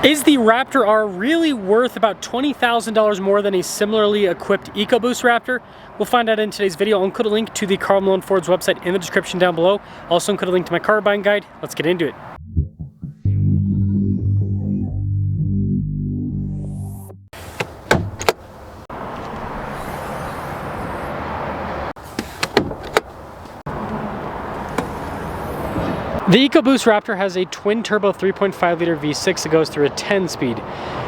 Is the Raptor R really worth about $20,000 more than a similarly equipped EcoBoost Raptor? We'll find out in today's video. I'll include a link to the Carl Malone Ford's website in the description down below. Also include a link to my car buying guide. Let's get into it. The EcoBoost Raptor has a twin-turbo 3.5-liter V6 that goes through a 10-speed.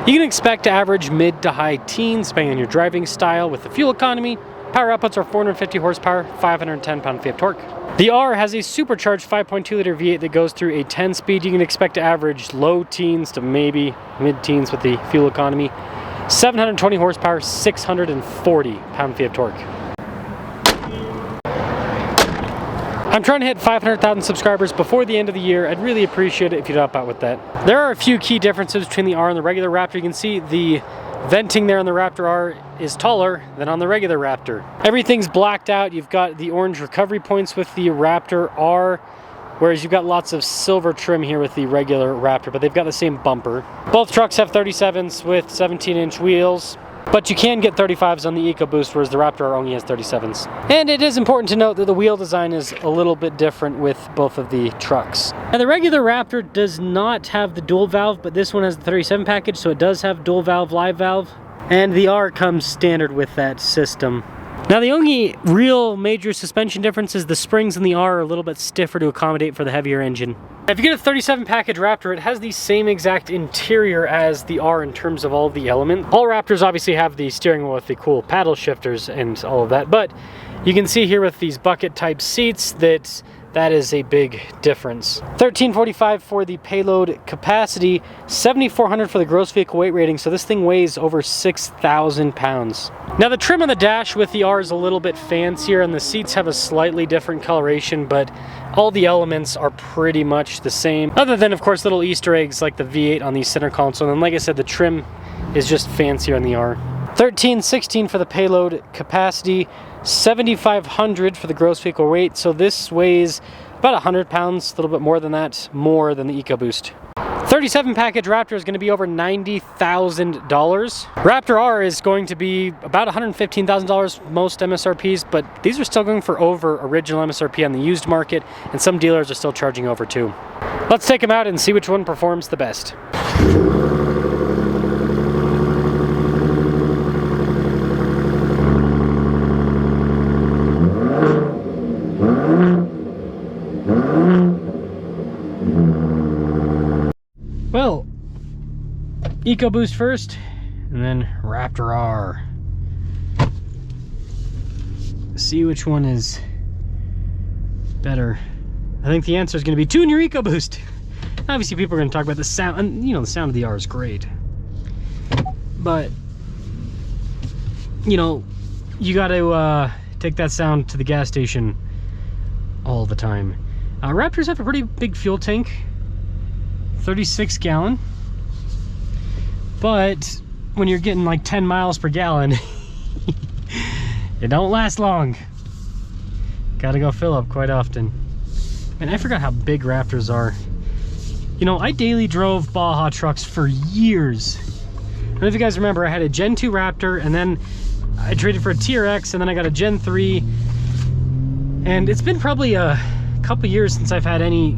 You can expect to average mid to high teens, depending on your driving style, with the fuel economy. Power outputs are 450 horsepower, 510 pound-feet of torque. The R has a supercharged 5.2-liter V8 that goes through a 10-speed. You can expect to average low teens to maybe mid-teens with the fuel economy. 720 horsepower, 640 pound-feet of torque. I'm trying to hit 500,000 subscribers before the end of the year. I'd really appreciate it if you'd help out with that. There are a few key differences between the R and the regular Raptor. You can see the venting there on the Raptor R is taller than on the regular Raptor. Everything's blacked out. You've got the orange recovery points with the Raptor R, whereas you've got lots of silver trim here with the regular Raptor, but they've got the same bumper. Both trucks have 37s with 17-inch wheels. But you can get 35s on the EcoBoost, whereas the Raptor R only has 37s. And it is important to note that the wheel design is a little bit different with both of the trucks. Now the regular Raptor does not have the dual valve, but this one has the 37 package, so it does have dual valve, live valve. And the R comes standard with that system. Now the only real major suspension difference is the springs in the R are a little bit stiffer to accommodate for the heavier engine. If you get a 37 package Raptor, it has the same exact interior as the R in terms of all of the elements. All Raptors obviously have the steering wheel with the cool paddle shifters and all of that, but you can see here with these bucket type seats that is a big difference. $1,345 for the payload capacity, $7,400 for the gross vehicle weight rating, so this thing weighs over 6,000 pounds. Now the trim on the dash with the R is a little bit fancier and the seats have a slightly different coloration, but all the elements are pretty much the same, other than of course little Easter eggs like the V8 on the center console, and like I said, the trim is just fancier on the R. $1,316 for the payload capacity, $7,500 for the gross vehicle weight, so this weighs about 100 pounds, a little bit more than that, more than the EcoBoost. 37 package Raptor is going to be over $90,000. Raptor R is going to be about $115,000 most MSRPs, but these are still going for over original MSRP on the used market, and some dealers are still charging over too. Let's take them out and see which one performs the best. Well, EcoBoost first, and then Raptor R. See which one is better. I think the answer is going to be tune your EcoBoost. Obviously, people are going to talk about the sound, and you know, the sound of the R is great. But, you know, you got to take that sound to the gas station all the time. Raptors have a pretty big fuel tank. 36 gallon, but when you're getting like 10 miles per gallon, it don't last long. Gotta go fill up quite often. And I forgot how big Raptors are. You know, I daily drove Baja trucks for years. I don't know if you guys remember, I had a Gen 2 Raptor, and then I traded for a TRX, and then I got a Gen 3. And it's been probably a couple years since I've had any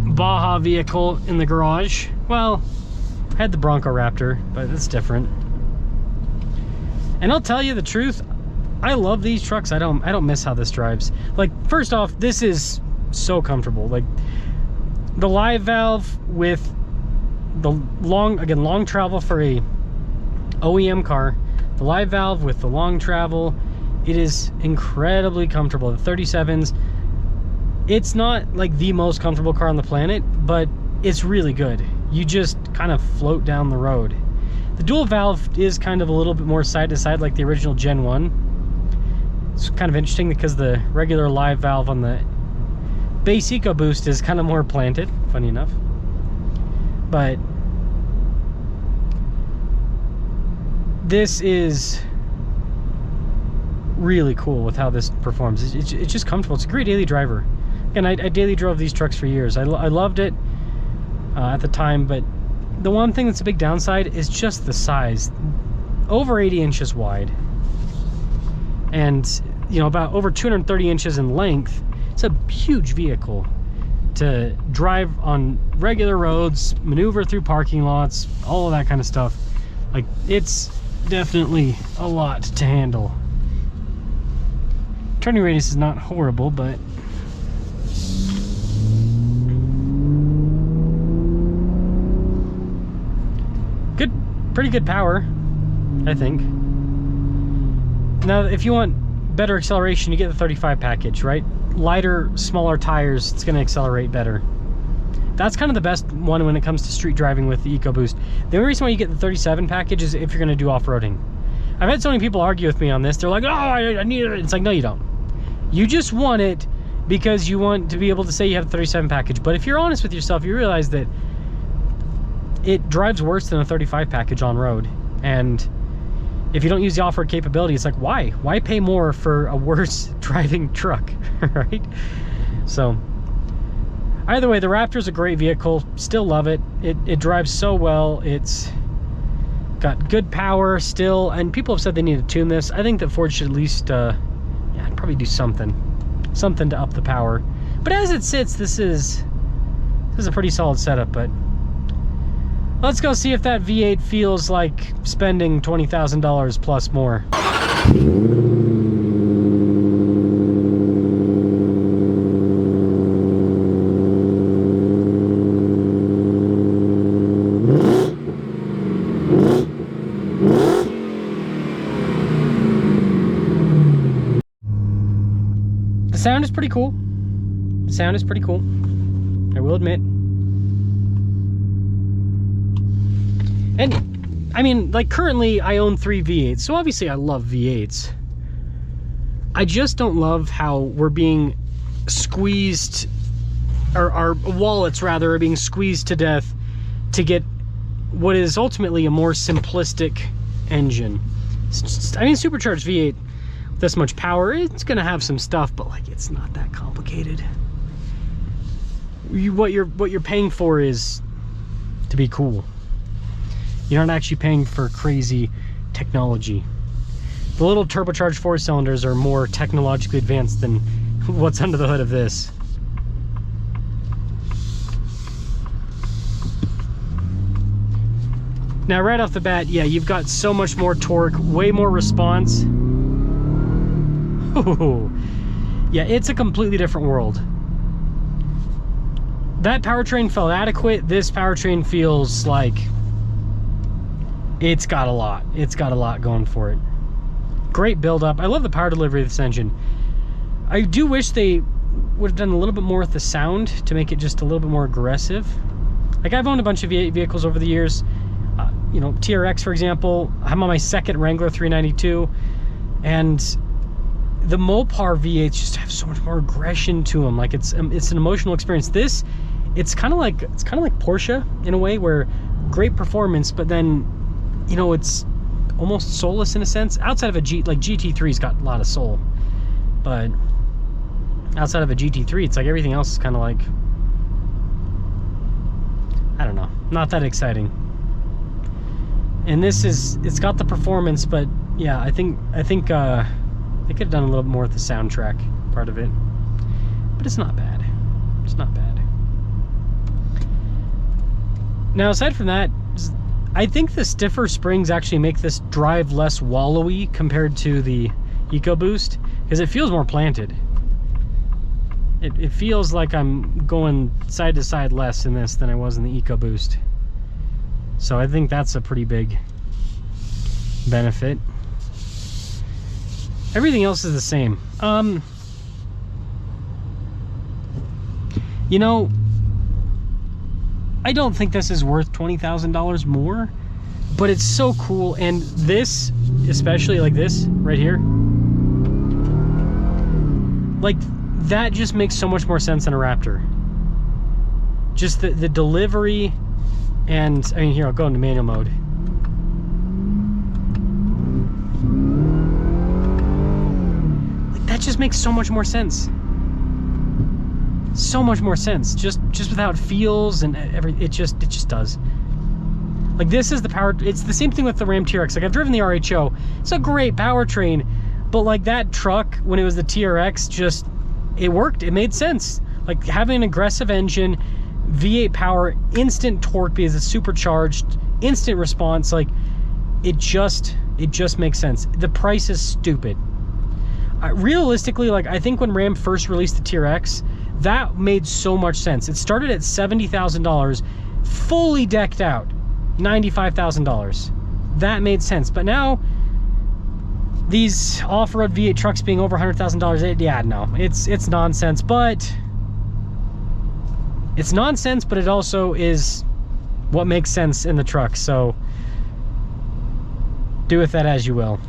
Baja vehicle in the garage. Well, I had the Bronco Raptor, but it's different. And I'll tell you the truth, I love these trucks. I don't miss how this drives. Like, first off, this is so comfortable. Like, the live valve with the long travel for a OEM car, the live valve with the long travel, it is incredibly comfortable. The 37s, it's not like the most comfortable car on the planet, but it's really good. You just kind of float down the road. The dual valve is kind of a little bit more side to side like the original Gen 1. It's kind of interesting because the regular live valve on the base EcoBoost is kind of more planted, funny enough. But this is really cool with how this performs. It's just comfortable. It's a great daily driver. And I daily drove these trucks for years. I loved it at the time, but the one thing that's a big downside is just the size. Over 80 inches wide. And, you know, about over 230 inches in length. It's a huge vehicle to drive on regular roads, maneuver through parking lots, all of that kind of stuff. Like, it's definitely a lot to handle. Turning radius is not horrible, but good, pretty good power, I think. Now, if you want better acceleration, you get the 35 package, right? Lighter, smaller tires, it's going to accelerate better. That's kind of the best one when it comes to street driving with the EcoBoost. The only reason why you get the 37 package is if you're going to do off-roading. I've had so many people argue with me on this. They're like, oh, I need it. It's like, no, you don't. You just want it because you want to be able to say you have the 37 package. But if you're honest with yourself, you realize that it drives worse than a 35 package on road. And if you don't use the off-road capability, it's like, why? Why pay more for a worse driving truck, right? So, either way, the Raptor's a great vehicle. Still love it. It drives so well. It's got good power still, and people have said they need to tune this. I think that Ford should at least, yeah, probably do something to up the power. But as it sits, this is a pretty solid setup. But let's go see if that V8 feels like spending $20,000 plus more. The sound is pretty cool. The sound is pretty cool, I will admit. And I mean, like, currently I own 3 V8s, so obviously I love V8s. I just don't love how we're being squeezed, or our wallets rather are being squeezed to death to get what is ultimately a more simplistic engine. I mean, supercharged V8 with this much power, it's gonna have some stuff, but like, it's not that complicated. What you're paying for is to be cool. You're not actually paying for crazy technology. The little turbocharged 4-cylinders are more technologically advanced than what's under the hood of this. Now, right off the bat, yeah, you've got so much more torque, way more response. Ooh. Yeah, it's a completely different world. That powertrain felt adequate. This powertrain feels like it's got a lot. It's got a lot going for it. Great build-up. I love the power delivery of this engine. I do wish they would have done a little bit more with the sound to make it just a little bit more aggressive. Like, I've owned a bunch of V8 vehicles over the years. You know, TRX, for example. I'm on my second Wrangler 392, and the Mopar V8s just have so much more aggression to them. Like, it's an emotional experience. This, it's kind of like Porsche in a way, where great performance, but then, you know, it's almost soulless in a sense. Outside of a like GT3's got a lot of soul, but outside of a GT3, it's like everything else is kind of like, I don't know, not that exciting. And this is, it's got the performance, but yeah, I think they could have done a little bit more with the soundtrack part of it. But it's not bad. It's not bad. Now, aside from that, I think the stiffer springs actually make this drive less wallowy compared to the EcoBoost, because it feels more planted. It feels like I'm going side to side less in this than I was in the EcoBoost. So I think that's a pretty big benefit. Everything else is the same. You know, I don't think this is worth $20,000 more, but it's so cool. And this, especially like this right here, like, that just makes so much more sense than a Raptor. Just the delivery, and I mean, here, I'll go into manual mode. Like, that just makes so much more sense. So much more sense, just with how it feels and it just does. Like, this is the power. It's the same thing with the Ram TRX. Like, I've driven the RHO. It's a great powertrain, but like that truck, when it was the TRX, just, it worked. It made sense. Like, having an aggressive engine, V8 power, instant torque because it's supercharged, instant response, like, it just makes sense. The price is stupid. Realistically, like, I think when Ram first released the TRX, that made so much sense. It started at $70,000, fully decked out, $95,000. That made sense. But now, these off-road V8 trucks being over $100,000, yeah, no, it's nonsense. But it's nonsense, but it also is what makes sense in the truck. So do with that as you will.